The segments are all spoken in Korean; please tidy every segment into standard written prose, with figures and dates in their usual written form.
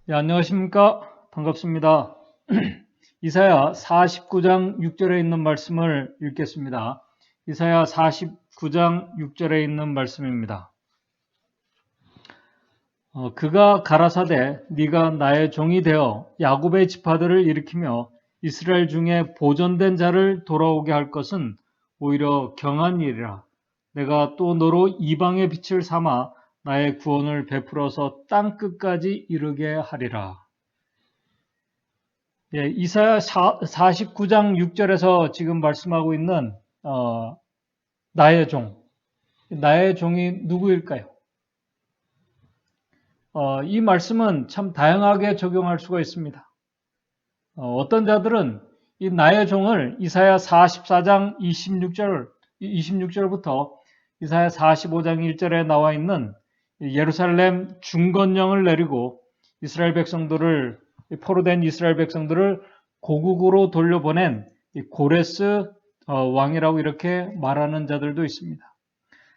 네, 안녕하십니까? 반갑습니다. 이사야 49장 6절에 있는 말씀을 읽겠습니다. 이사야 49장 6절에 있는 말씀입니다. 그가 가라사대 네가 나의 종이 되어 야곱의 지파들을 일으키며 이스라엘 중에 보존된 자를 돌아오게 할 것은 오히려 경한 일이라. 내가 또 너로 이방의 빛을 삼아 나의 구원을 베풀어서 땅 끝까지 이르게 하리라. 예, 이사야 49장 6절에서 지금 말씀하고 있는 나의 종, 나의 종이 누구일까요? 이 말씀은 참 다양하게 적용할 수가 있습니다. 어떤 자들은 이 나의 종을 이사야 44장 26절부터 이사야 45장 1절에 나와 있는 예루살렘 중건령을 내리고 이스라엘 백성들을 포로된 이스라엘 백성들을 고국으로 돌려보낸 고레스 왕이라고 이렇게 말하는 자들도 있습니다.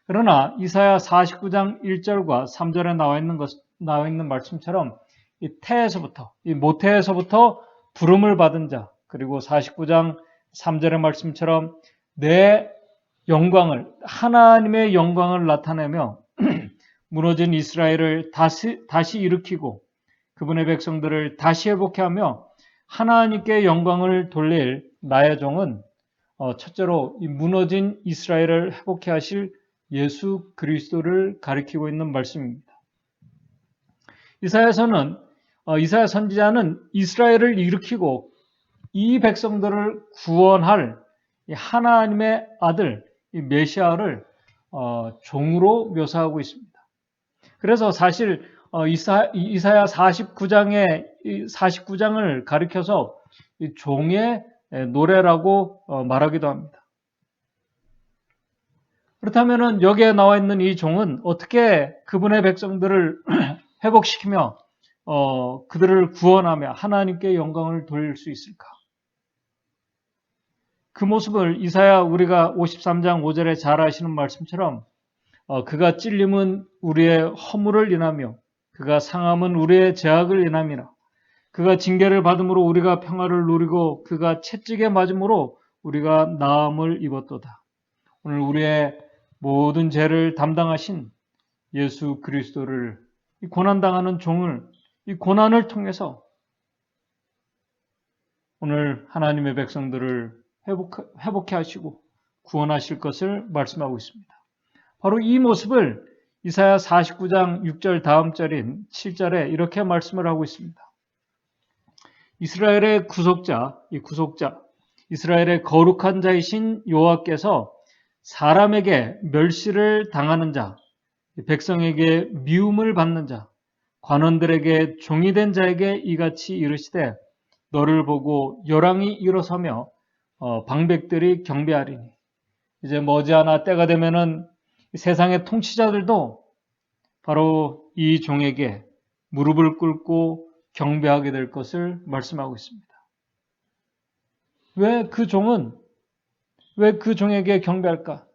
그러나 이사야 49장 1절과 3절에 나와 있는 말씀처럼 이 태에서부터, 이 모태에서부터 부름을 받은 자, 그리고 49장 3절의 말씀처럼 내 영광을, 하나님의 영광을 나타내며 무너진 이스라엘을 다시 일으키고 그분의 백성들을 다시 회복해 하며 하나님께 영광을 돌릴 나의 종은 첫째로 이 무너진 이스라엘을 회복해 하실 예수 그리스도를 가리키고 있는 말씀입니다. 이사야 선지자는 이스라엘을 일으키고 이 백성들을 구원할 하나님의 아들 이 메시아를 종으로 묘사하고 있습니다. 그래서 사실 이사야 49장을 가리켜서 종의 노래라고 말하기도 합니다. 그렇다면 여기에 나와 있는 이 종은 어떻게 그분의 백성들을 회복시키며 그들을 구원하며 하나님께 영광을 돌릴 수 있을까? 그 모습을 이사야 우리가 53장 5절에 잘 아시는 말씀처럼 그가 찔림은 우리의 허물을 인하며 그가 상함은 우리의 죄악을 인함이라. 그가 징계를 받음으로 우리가 평화를 누리고 그가 채찍에 맞음으로 우리가 나음을 입었도다. 오늘 우리의 모든 죄를 담당하신 예수 그리스도를 이 고난당하는 종을 이 고난을 통해서 오늘 하나님의 백성들을 회복해 하시고 구원하실 것을 말씀하고 있습니다. 바로 이 모습을 이사야 49장 6절 다음 절인 7절에 이렇게 말씀을 하고 있습니다. 이스라엘의 구속자, 이스라엘의 거룩한 자이신 여호와께서 사람에게 멸시를 당하는 자, 백성에게 미움을 받는 자, 관원들에게 종이 된 자에게 이같이 이르시되 너를 보고 요랑이 일어서며 방백들이 경배하리니. 이제 머지않아 때가 되면은 세상의 통치자들도 바로 이 종에게 무릎을 꿇고 경배하게 될 것을 말씀하고 있습니다. 왜 그 종에게 경배할까?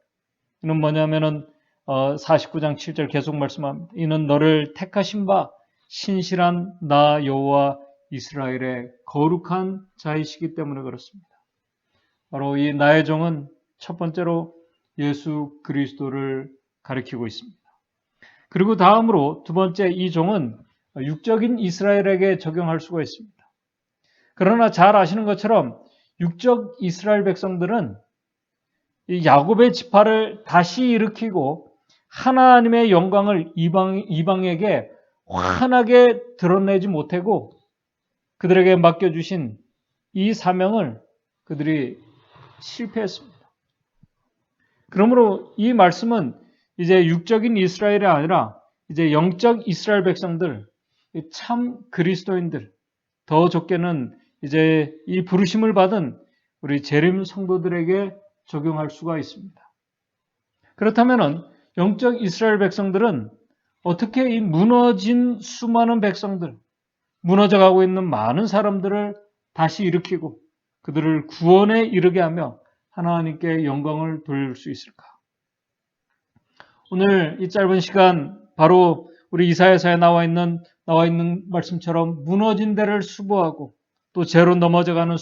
이는 뭐냐면은 49장 7절 계속 말씀합니다. 이는 너를 택하신 바 신실한 나 여호와 이스라엘의 거룩한 자이시기 때문에 그렇습니다. 바로 이 나의 종은 첫 번째로 예수 그리스도를 가리키고 있습니다. 그리고 다음으로 두 번째 이 종은 육적인 이스라엘에게 적용할 수가 있습니다. 그러나 잘 아시는 것처럼 육적 이스라엘 백성들은 이 야곱의 지파를 다시 일으키고 하나님의 영광을 이방에게 환하게 드러내지 못하고 그들에게 맡겨주신 이 사명을 그들이 실패했습니다. 그러므로 이 말씀은 이제 육적인 이스라엘이 아니라 이제 영적 이스라엘 백성들, 참 그리스도인들, 더 적게는 이제 이 부르심을 받은 우리 재림 성도들에게 적용할 수가 있습니다. 그렇다면 영적 이스라엘 백성들은 어떻게 이 무너진 수많은 백성들, 무너져가고 있는 많은 사람들을 다시 일으키고 그들을 구원에 이르게 하며 하나님께 영광을 돌릴 수 있을까? 오늘 이 짧은 시간 바로 우리 이사야서에 나와 있는 나와 있는 말씀처럼 무너진 데를 수보하고 또 죄로 넘어져가는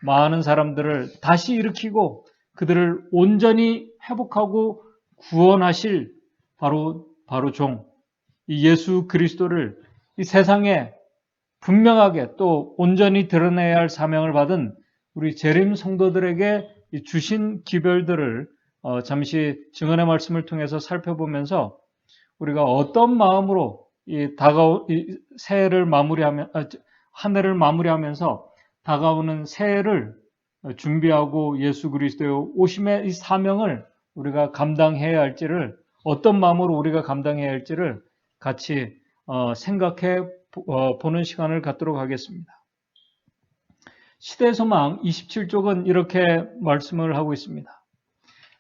많은 사람들을 다시 일으키고 그들을 온전히 회복하고 구원하실 바로 종, 이 예수 그리스도를 이 세상에 분명하게 또 온전히 드러내야 할 사명을 받은 우리 재림 성도들에게 주신 기별들을 잠시 증언의 말씀을 통해서 살펴보면서 우리가 어떤 마음으로 이 새해를 한 해를 마무리하면서 다가오는 새해를 준비하고 예수 그리스도의 오심의 이 사명을 우리가 감당해야 할지를 어떤 마음으로 우리가 감당해야 할지를 같이 생각해 보는 시간을 갖도록 하겠습니다. 시대소망 27쪽은 이렇게 말씀을 하고 있습니다.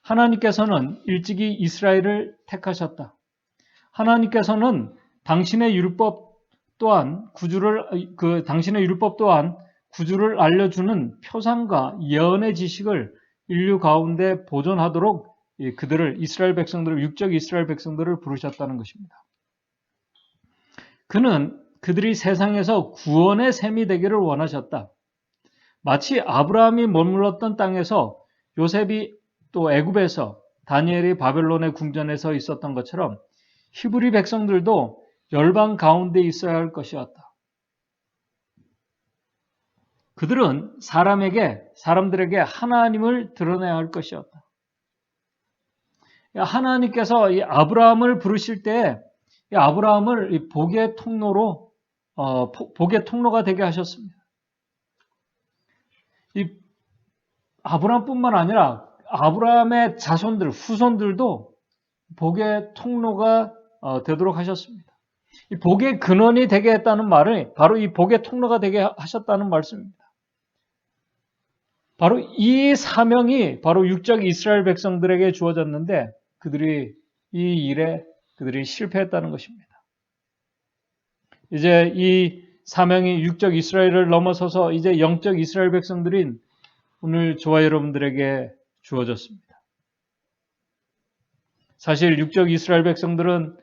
하나님께서는 일찍이 이스라엘을 택하셨다. 하나님께서는 당신의 율법 또한 구주를 알려주는 표상과 예언의 지식을 인류 가운데 보존하도록 육적 이스라엘 백성들을 부르셨다는 것입니다. 그는 그들이 세상에서 구원의 셈이 되기를 원하셨다. 마치 아브라함이 머물렀던 땅에서 요셉이 또 애굽에서 다니엘이 바벨론의 궁전에서 있었던 것처럼 히브리 백성들도 열방 가운데 있어야 할 것이었다. 그들은 사람들에게 하나님을 드러내야 할 것이었다. 하나님께서 이 아브라함을 부르실 때 이 아브라함을 이 복의 통로가 되게 하셨습니다. 이 아브라함뿐만 아니라 아브라함의 자손들, 후손들도 복의 통로가 되도록 하셨습니다. 이 복의 근원이 되게 했다는 말은 바로 이 복의 통로가 되게 하셨다는 말씀입니다. 바로 이 사명이 바로 육적 이스라엘 백성들에게 주어졌는데 그들이 실패했다는 것입니다. 이제 이 사명이 육적 이스라엘을 넘어서서 이제 영적 이스라엘 백성들인 오늘 저와 여러분들에게 주어졌습니다. 사실 육적 이스라엘 백성들은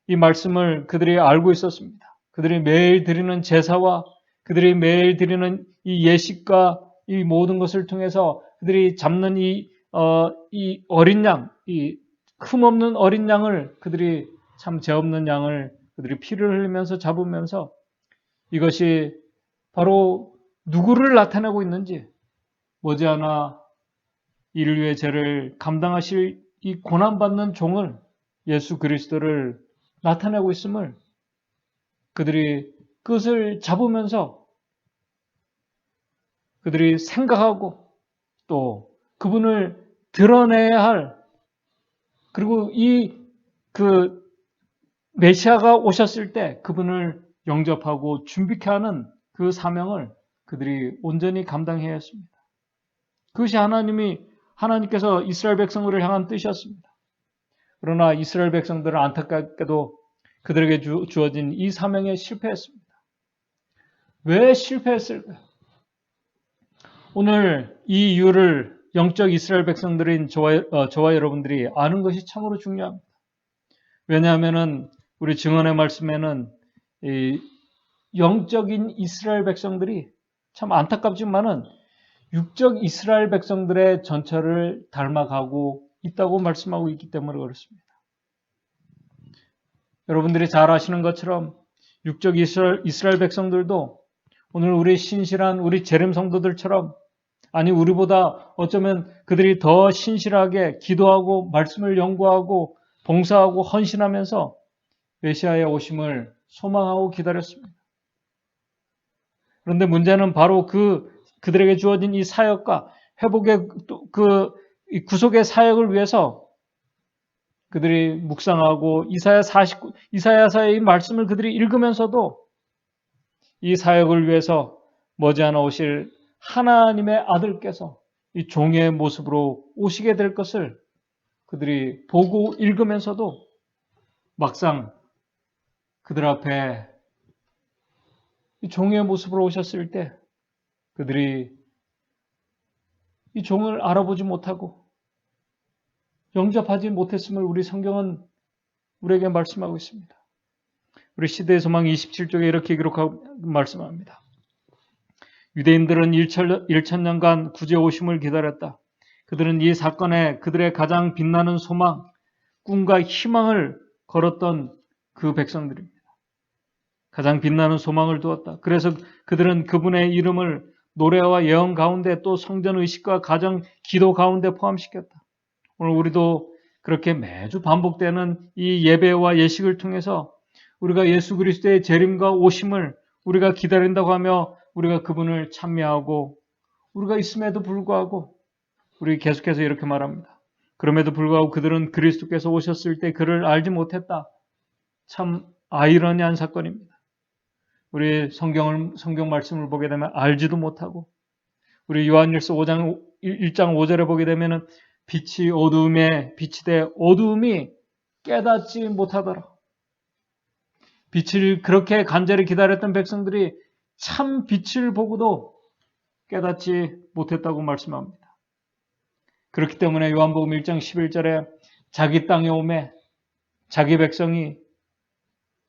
이 말씀을 그들이 알고 있었습니다. 그들이 매일 드리는 제사와 그들이 매일 드리는 이 예식과 이 모든 것을 통해서 그들이 잡는 이 어린 양, 이 흠없는 어린 양을 그들이 참 죄 없는 양을 그들이 피를 흘리면서 잡으면서 이것이 바로 누구를 나타내고 있는지 머지않아 인류의 죄를 감당하실 이 고난받는 종을 예수 그리스도를 나타내고 있음을 그들이 끝을 잡으면서 그들이 생각하고 또 그분을 드러내야 할 그리고 그 메시아가 오셨을 때 그분을 영접하고 준비케 하는 그 사명을 그들이 온전히 감당해야 했습니다. 그것이 하나님께서 이스라엘 백성들을 향한 뜻이었습니다. 그러나 이스라엘 백성들은 안타깝게도 그들에게 주어진 이 사명에 실패했습니다. 왜 실패했을까요? 오늘 이 이유를 영적 이스라엘 백성들인 저와 여러분들이 아는 것이 참으로 중요합니다. 왜냐하면 우리 증언의 말씀에는 이 영적인 이스라엘 백성들이 참 안타깝지만은 육적 이스라엘 백성들의 전철을 닮아가고 있다고 말씀하고 있기 때문에 그렇습니다. 여러분들이 잘 아시는 것처럼 육적 이스라엘 백성들도 오늘 우리 신실한 우리 재림 성도들처럼 아니 우리보다 어쩌면 그들이 더 신실하게 기도하고 말씀을 연구하고 봉사하고 헌신하면서 메시아의 오심을 소망하고 기다렸습니다. 그런데 문제는 바로 그들에게 주어진 이 사역과 회복의 이 구속의 사역을 위해서 그들이 묵상하고 이사야서의 이 말씀을 그들이 읽으면서도 이 사역을 위해서 머지않아 오실 하나님의 아들께서 이 종의 모습으로 오시게 될 것을 그들이 보고 읽으면서도 막상 그들 앞에 이 종의 모습으로 오셨을 때 그들이 이 종을 알아보지 못하고 영접하지 못했음을 우리 성경은 우리에게 말씀하고 있습니다. 우리 시대의 소망 27쪽에 이렇게 기록하고 말씀합니다. 유대인들은 1천년간 구주의 오심을 기다렸다. 그들은 이 사건에 그들의 가장 빛나는 소망, 꿈과 희망을 걸었던 그 백성들입니다. 가장 빛나는 소망을 두었다. 그래서 그들은 그분의 이름을 노래와 예언 가운데 또 성전 의식과 가정 기도 가운데 포함시켰다. 오늘 우리도 그렇게 매주 반복되는 이 예배와 예식을 통해서 우리가 예수 그리스도의 재림과 오심을 우리가 기다린다고 하며 우리가 그분을 찬미하고 우리가 있음에도 불구하고 우리 계속해서 이렇게 말합니다. 그럼에도 불구하고 그들은 그리스도께서 오셨을 때 그를 알지 못했다. 참 아이러니한 사건입니다. 우리 성경 말씀을 보게 되면 알지도 못하고 우리 요한일서 1장 5절에 보게 되면 빛이 어두움에 비치되 어두움이 깨닫지 못하더라. 빛을 그렇게 간절히 기다렸던 백성들이 참 빛을 보고도 깨닫지 못했다고 말씀합니다. 그렇기 때문에 요한복음 1장 11절에 자기 땅에 오매 자기 백성이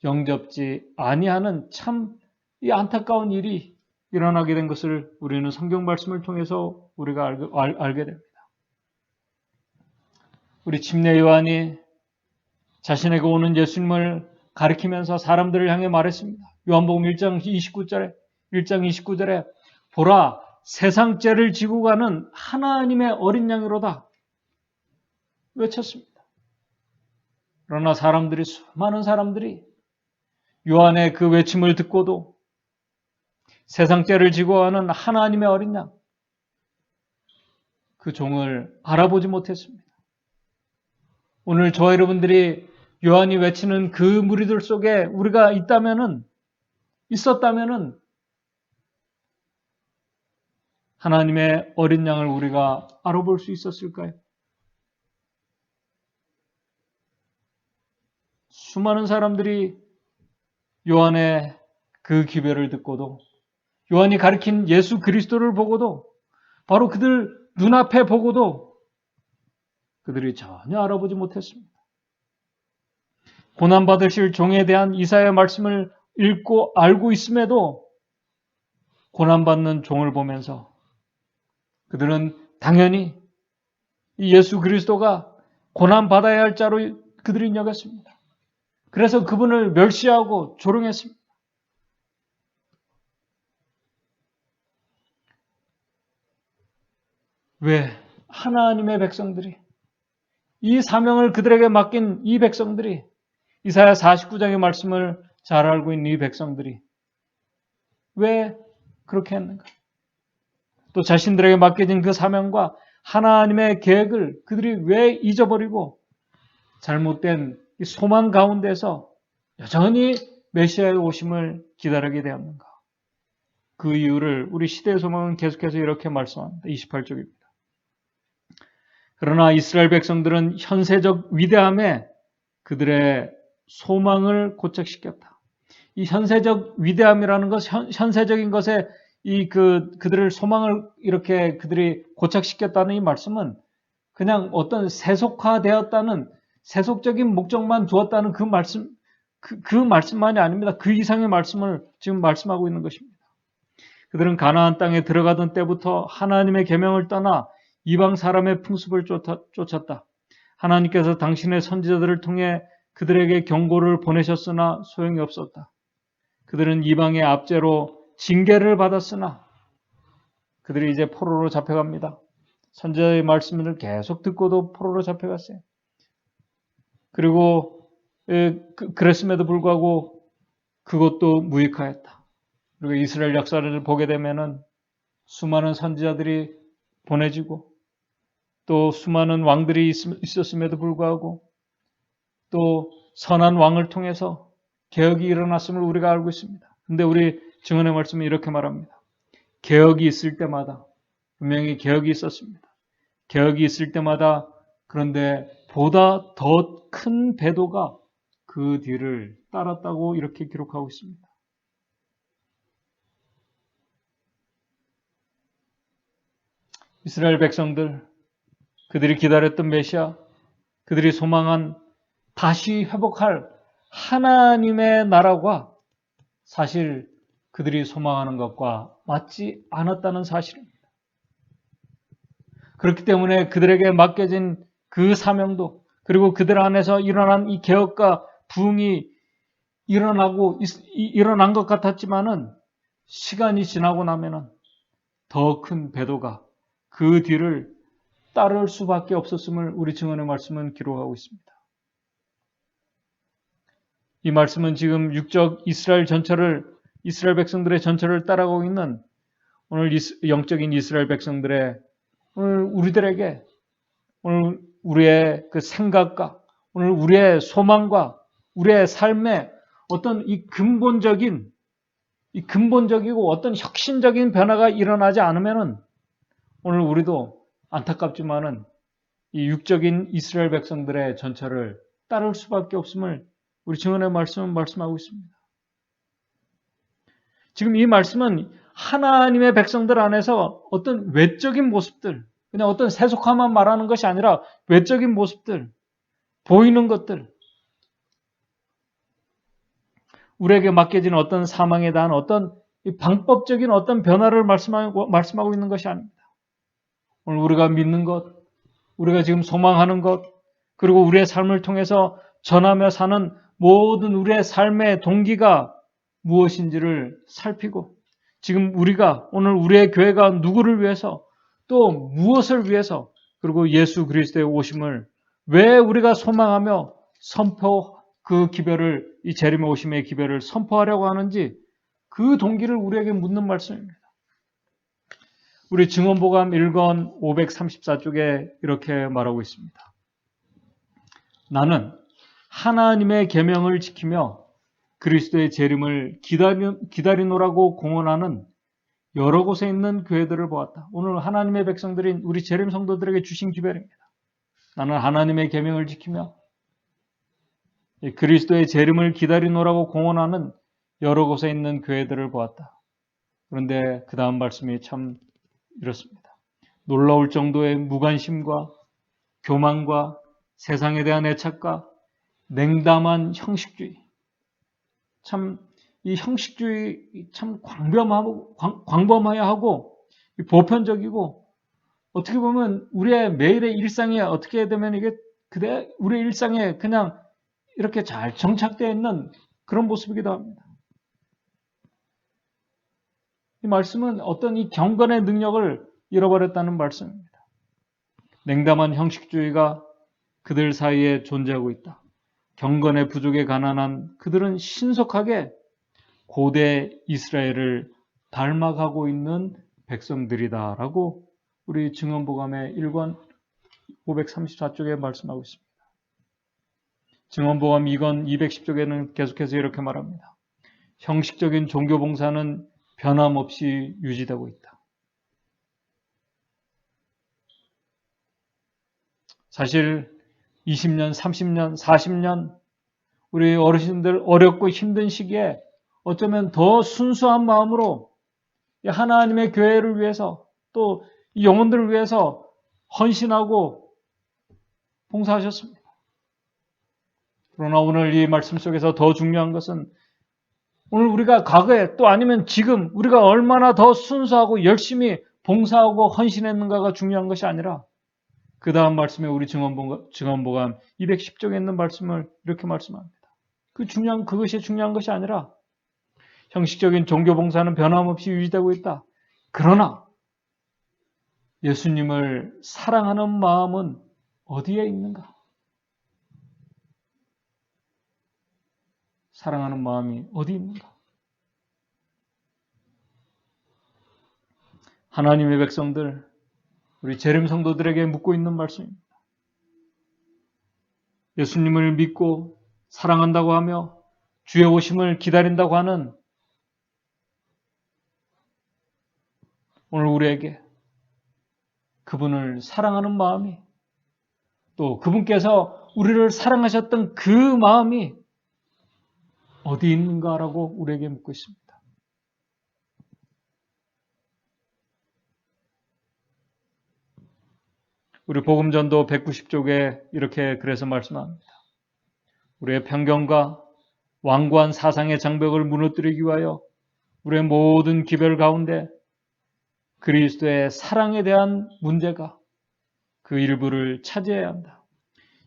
영접지 아니하는 참 이 안타까운 일이 일어나게 된 것을 우리는 성경 말씀을 통해서 우리가 알게 됩니다. 우리 침례 요한이 자신에게 오는 예수님을 가리키면서 사람들을 향해 말했습니다. 요한복음 1장 29절에 보라 세상 죄를 지고 가는 하나님의 어린 양이로다 외쳤습니다. 그러나 수많은 사람들이 요한의 그 외침을 듣고도 세상 죄를 지고 가는 하나님의 어린 양 그 종을 알아보지 못했습니다. 오늘 저와 여러분들이 요한이 외치는 그 무리들 속에 우리가 있었다면은 하나님의 어린 양을 우리가 알아볼 수 있었을까요? 수많은 사람들이 요한의 그 기별을 듣고도 요한이 가리킨 예수 그리스도를 보고도 바로 그들 눈앞에 보고도 그들이 전혀 알아보지 못했습니다. 고난받으실 종에 대한 이사야의 말씀을 읽고 알고 있음에도 고난받는 종을 보면서 그들은 당연히 이 예수 그리스도가 고난받아야 할 자로 그들이 여겼습니다. 그래서 그분을 멸시하고 조롱했습니다. 왜? 하나님의 백성들이 이 사명을 그들에게 맡긴 이 백성들이 이사야 49장의 말씀을 잘 알고 있는 이 백성들이 왜 그렇게 했는가? 또 자신들에게 맡겨진 그 사명과 하나님의 계획을 그들이 왜 잊어버리고 잘못된 이 소망 가운데서 여전히 메시아의 오심을 기다리게 되었는가? 그 이유를 우리 시대의 소망은 계속해서 이렇게 말씀합니다. 28쪽입니다. 그러나 이스라엘 백성들은 현세적 위대함에 그들의 소망을 고착시켰다. 이 현세적 위대함이라는 것, 현세적인 것에 그들의 소망을 이렇게 그들이 고착시켰다는 이 말씀은 그냥 어떤 세속화되었다는 세속적인 목적만 두었다는 그 말씀만이 아닙니다. 그 이상의 말씀을 지금 말씀하고 있는 것입니다. 그들은 가나안 땅에 들어가던 때부터 하나님의 계명을 떠나 이방 사람의 풍습을 쫓았다. 하나님께서 당신의 선지자들을 통해 그들에게 경고를 보내셨으나 소용이 없었다. 그들은 이방의 압제로 징계를 받았으나 그들이 이제 포로로 잡혀갑니다. 선지자의 말씀을 계속 듣고도 포로로 잡혀갔어요. 그리고 그랬음에도 불구하고 그것도 무익하였다. 그리고 이스라엘 역사를 보게 되면은 수많은 선지자들이 보내지고 또 수많은 왕들이 있었음에도 불구하고 또 선한 왕을 통해서 개혁이 일어났음을 우리가 알고 있습니다. 근데 우리 증언의 말씀은 이렇게 말합니다. 개혁이 있을 때마다 분명히 개혁이 있었습니다. 개혁이 있을 때마다 그런데 보다 더 큰 배도가 그 뒤를 따랐다고 이렇게 기록하고 있습니다. 이스라엘 백성들, 그들이 기다렸던 메시아, 그들이 소망한 다시 회복할 하나님의 나라가 사실 그들이 소망하는 것과 맞지 않았다는 사실입니다. 그렇기 때문에 그들에게 맡겨진 그 사명도 그리고 그들 안에서 일어난 이 개혁과 부흥이 일어난 것 같았지만은 시간이 지나고 나면은 더 큰 배도가 그 뒤를 따를 수밖에 없었음을 우리 증언의 말씀은 기록하고 있습니다. 이 말씀은 지금 육적 이스라엘 백성들의 전철을 따라가고 있는 오늘 영적인 이스라엘 백성들의 오늘 우리들에게 오늘 우리의 그 생각과 오늘 우리의 소망과 우리의 삶에 어떤 이 근본적이고 어떤 혁신적인 변화가 일어나지 않으면은 오늘 우리도 안타깝지만은 이 육적인 이스라엘 백성들의 전철을 따를 수밖에 없음을 우리 증언의 말씀은 말씀하고 있습니다. 지금 이 말씀은 하나님의 백성들 안에서 어떤 외적인 모습들, 그냥 어떤 세속화만 말하는 것이 아니라 외적인 모습들, 보이는 것들, 우리에게 맡겨진 어떤 사망에 대한 어떤 방법적인 어떤 변화를 말씀하고 있는 것이 아닙니다. 오늘 우리가 믿는 것, 우리가 지금 소망하는 것, 그리고 우리의 삶을 통해서 전하며 사는 모든 우리의 삶의 동기가 무엇인지를 살피고 지금 우리가 오늘 우리의 교회가 누구를 위해서 또 무엇을 위해서 그리고 예수 그리스도의 오심을 왜 우리가 소망하며 그 기별을 이 재림의 오심의 기별을 선포하려고 하는지 그 동기를 우리에게 묻는 말씀입니다. 우리 증언보감 1권 534쪽에 이렇게 말하고 있습니다. 나는 하나님의 계명을 지키며 그리스도의 재림을 기다리노라고 공언하는 여러 곳에 있는 교회들을 보았다. 오늘 하나님의 백성들인 우리 재림 성도들에게 주신 기별입니다. 나는 하나님의 계명을 지키며 그리스도의 재림을 기다리노라고 공언하는 여러 곳에 있는 교회들을 보았다. 그런데 그 다음 말씀이 참 이렇습니다. 놀라울 정도의 무관심과 교만과 세상에 대한 애착과 냉담한 형식주의. 참 이 형식주의 참 광범해야 하고 보편적이고 어떻게 보면 우리의 매일의 일상에 어떻게 되면 이게 우리의 일상에 그냥 이렇게 잘 정착되어 있는 그런 모습이기도 합니다. 이 말씀은 어떤 이 경건의 능력을 잃어버렸다는 말씀입니다. 냉담한 형식주의가 그들 사이에 존재하고 있다. 경건의 부족에 가난한 그들은 신속하게 고대 이스라엘을 닮아가고 있는 백성들이다라고 우리 증언보감의 1권 534쪽에 말씀하고 있습니다. 증언보감 2권 210쪽에는 계속해서 이렇게 말합니다. 형식적인 종교봉사는 변함없이 유지되고 있다. 사실 20년, 30년, 40년 우리 어르신들 어렵고 힘든 시기에 어쩌면 더 순수한 마음으로 하나님의 교회를 위해서 또 영혼들을 위해서 헌신하고 봉사하셨습니다. 그러나 오늘 이 말씀 속에서 더 중요한 것은 오늘 우리가 과거에 또 아니면 지금 우리가 얼마나 더 순수하고 열심히 봉사하고 헌신했는가가 중요한 것이 아니라 그 다음 말씀에 우리 증언보감 210쪽에 있는 말씀을 이렇게 말씀합니다. 그것이 중요한 것이 아니라 형식적인 종교봉사는 변함없이 유지되고 있다. 그러나 예수님을 사랑하는 마음은 어디에 있는가? 사랑하는 마음이 어디 있는가? 하나님의 백성들, 우리 재림 성도들에게 묻고 있는 말씀입니다. 예수님을 믿고 사랑한다고 하며 주의 오심을 기다린다고 하는 오늘 우리에게 그분을 사랑하는 마음이 또 그분께서 우리를 사랑하셨던 그 마음이 어디 있는가라고 우리에게 묻고 있습니다. 우리 복음전도 190쪽에 이렇게 그래서 말씀합니다. 우리의 편견과 완고한 사상의 장벽을 무너뜨리기 위하여 우리의 모든 기별 가운데 그리스도의 사랑에 대한 문제가 그 일부를 차지해야 한다.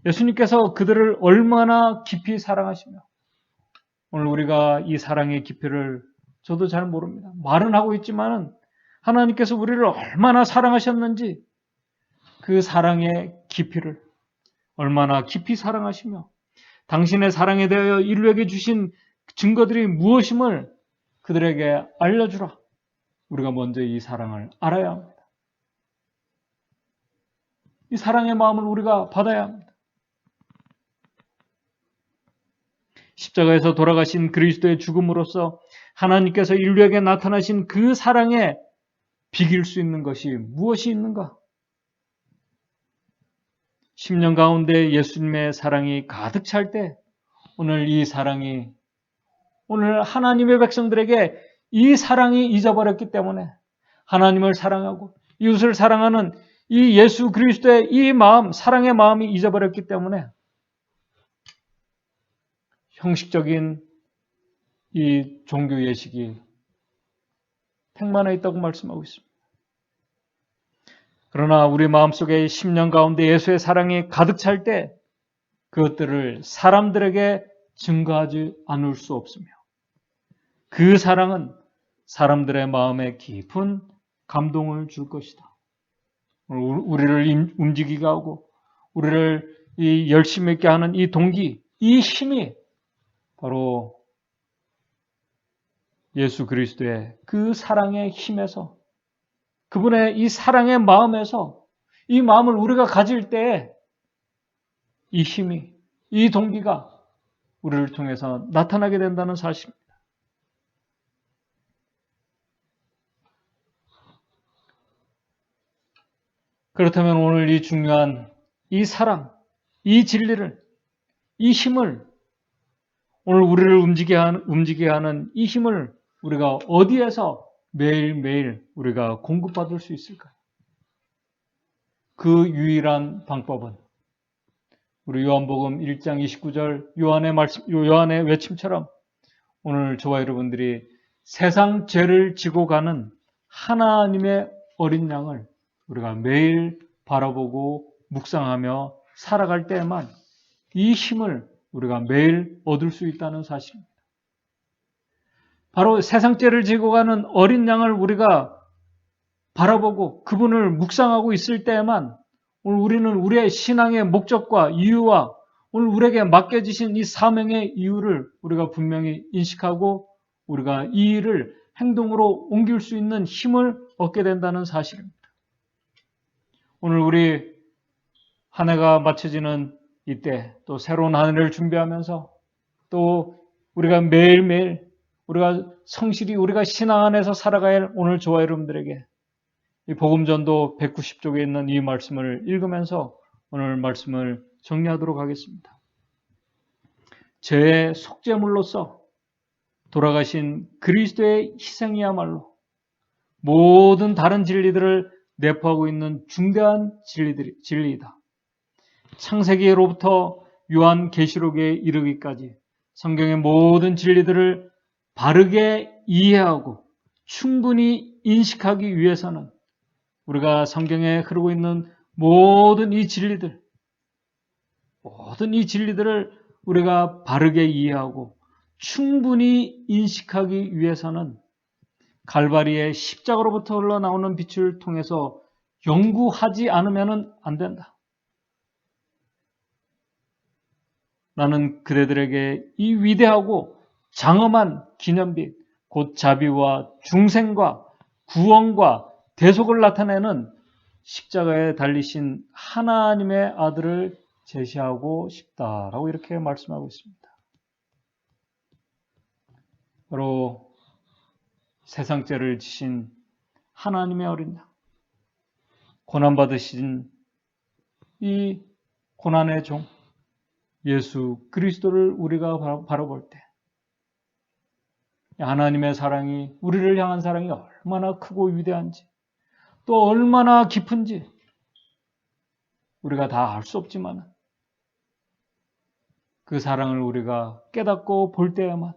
예수님께서 그들을 얼마나 깊이 사랑하시며 오늘 우리가 이 사랑의 깊이를 저도 잘 모릅니다. 말은 하고 있지만은 하나님께서 우리를 얼마나 사랑하셨는지 그 사랑의 깊이를 얼마나 깊이 사랑하시며 당신의 사랑에 대하여 인류에게 주신 증거들이 무엇임을 그들에게 알려주라. 우리가 먼저 이 사랑을 알아야 합니다. 이 사랑의 마음을 우리가 받아야 합니다. 십자가에서 돌아가신 그리스도의 죽음으로써 하나님께서 인류에게 나타나신 그 사랑에 비길 수 있는 것이 무엇이 있는가? 10년 가운데 예수님의 사랑이 가득 찰 때 오늘 이 사랑이 오늘 하나님의 백성들에게 이 사랑이 잊어버렸기 때문에 하나님을 사랑하고 이웃을 사랑하는 이 예수 그리스도의 이 마음, 사랑의 마음이 잊어버렸기 때문에 형식적인 이 종교 예식이 팽만해 있다고 말씀하고 있습니다. 그러나 우리 마음속에 10년 가운데 예수의 사랑이 가득 찰 때 그것들을 사람들에게 증거하지 않을 수 없으며 그 사랑은 사람들의 마음에 깊은 감동을 줄 것이다. 우리를 움직이게 하고 우리를 이 열심 있게 하는 이 동기, 이 힘이 바로 예수 그리스도의 그 사랑의 힘에서 그분의 이 사랑의 마음에서 이 마음을 우리가 가질 때 이 힘이, 이 동기가 우리를 통해서 나타나게 된다는 사실입니다. 그렇다면 오늘 이 중요한 이 사랑, 이 진리를, 이 힘을 오늘 우리를 움직이게 하는 이 힘을 우리가 어디에서 매일매일 우리가 공급받을 수 있을까요? 그 유일한 방법은 우리 요한복음 1장 29절 요한의 외침처럼 오늘 저와 여러분들이 세상 죄를 지고 가는 하나님의 어린 양을 우리가 매일 바라보고 묵상하며 살아갈 때에만 이 힘을 우리가 매일 얻을 수 있다는 사실입니다. 바로 세상 죄를 지고 가는 어린 양을 우리가 바라보고 그분을 묵상하고 있을 때에만 오늘 우리는 우리의 신앙의 목적과 이유와 오늘 우리에게 맡겨지신 이 사명의 이유를 우리가 분명히 인식하고 우리가 이 일을 행동으로 옮길 수 있는 힘을 얻게 된다는 사실입니다. 오늘 우리 한 해가 마쳐지는 이때 또 새로운 한 해를 준비하면서 또 우리가 매일매일 우리가 성실히 우리가 신앙 안에서 살아가야 할 오늘 저와 여러분들에게 이 복음전도 190쪽에 있는 이 말씀을 읽으면서 오늘 말씀을 정리하도록 하겠습니다. 죄의 속죄물로서 돌아가신 그리스도의 희생이야말로 모든 다른 진리들을 내포하고 있는 중대한 진리이다. 창세기로부터 요한계시록에 이르기까지 성경의 모든 진리들을 바르게 이해하고 충분히 인식하기 위해서는 우리가 성경에 흐르고 있는 모든 이 진리들을 우리가 바르게 이해하고 충분히 인식하기 위해서는 갈바리의 십자가로부터 흘러나오는 빛을 통해서 연구하지 않으면 안 된다. 나는 그대들에게 이 위대하고 장엄한 기념빛, 곧 자비와 중생과 구원과 대속을 나타내는 십자가에 달리신 하나님의 아들을 제시하고 싶다라고 이렇게 말씀하고 있습니다. 바로 세상 죄를 지신 하나님의 어린 양, 고난받으신 이 고난의 종 예수 그리스도를 우리가 바라볼 때 하나님의 사랑이 우리를 향한 사랑이 얼마나 크고 위대한지 또 얼마나 깊은지 우리가 다 알 수 없지만 그 사랑을 우리가 깨닫고 볼 때에만,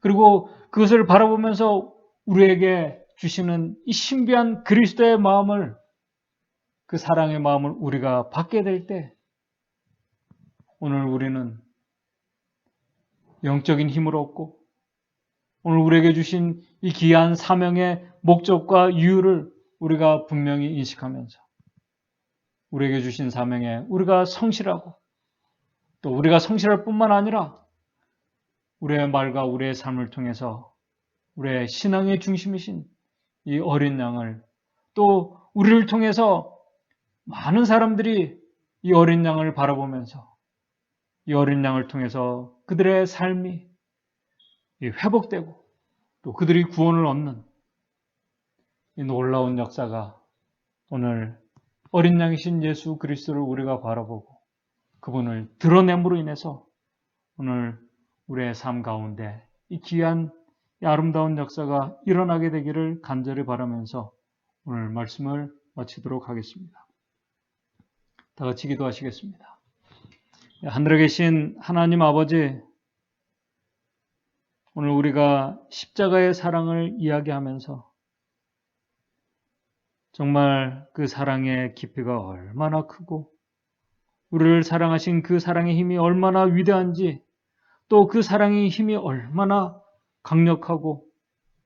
그리고 그것을 바라보면서 우리에게 주시는 이 신비한 그리스도의 마음을, 그 사랑의 마음을 우리가 받게 될 때, 오늘 우리는 영적인 힘을 얻고 오늘 우리에게 주신 이 귀한 사명의 목적과 이유를 우리가 분명히 인식하면서 우리에게 주신 사명에 우리가 성실하고, 또 우리가 성실할 뿐만 아니라 우리의 말과 우리의 삶을 통해서 우리의 신앙의 중심이신 이 어린 양을, 또 우리를 통해서 많은 사람들이 이 어린 양을 바라보면서 이 어린 양을 통해서 그들의 삶이 회복되고 또 그들이 구원을 얻는 이 놀라운 역사가, 오늘 어린 양이신 예수 그리스도를 우리가 바라보고 그분을 드러냄으로 인해서 오늘 우리의 삶 가운데 이 귀한 이 아름다운 역사가 일어나게 되기를 간절히 바라면서 오늘 말씀을 마치도록 하겠습니다. 다 같이 기도하시겠습니다. 하늘에 계신 하나님 아버지, 오늘 우리가 십자가의 사랑을 이야기하면서 정말 그 사랑의 깊이가 얼마나 크고 우리를 사랑하신 그 사랑의 힘이 얼마나 위대한지, 또 그 사랑의 힘이 얼마나 강력하고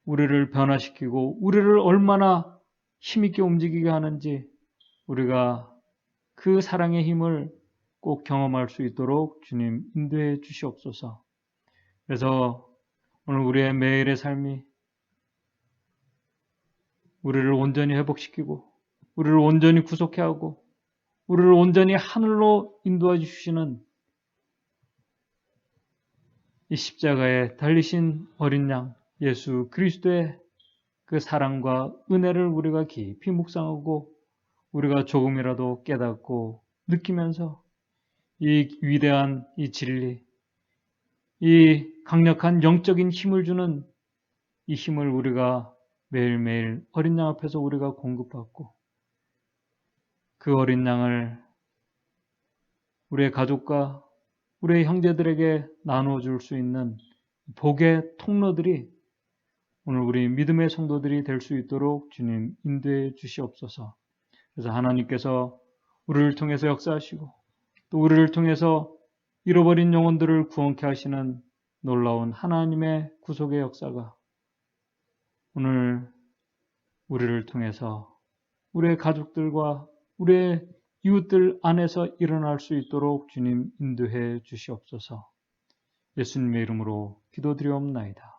우리를 변화시키고 우리를 얼마나 힘있게 움직이게 하는지 우리가 그 사랑의 힘을 꼭 경험할 수 있도록 주님 인도해 주시옵소서. 그래서 오늘 우리의 매일의 삶이 우리를 온전히 회복시키고 우리를 온전히 구속해 하고 우리를 온전히 하늘로 인도해 주시는 이 십자가에 달리신 어린 양 예수 그리스도의 그 사랑과 은혜를 우리가 깊이 묵상하고 우리가 조금이라도 깨닫고 느끼면서 이 위대한 이 진리, 이 강력한 영적인 힘을 주는 이 힘을 우리가 매일매일 어린 양 앞에서 우리가 공급받고 그 어린 양을 우리의 가족과 우리의 형제들에게 나누어줄 수 있는 복의 통로들이 오늘 우리 믿음의 성도들이 될 수 있도록 주님 인도해 주시옵소서. 그래서 하나님께서 우리를 통해서 역사하시고 또 우리를 통해서 잃어버린 영혼들을 구원케 하시는 놀라운 하나님의 구속의 역사가 오늘 우리를 통해서 우리의 가족들과 우리의 이웃들 안에서 일어날 수 있도록 주님 인도해 주시옵소서. 예수님의 이름으로 기도드리옵나이다.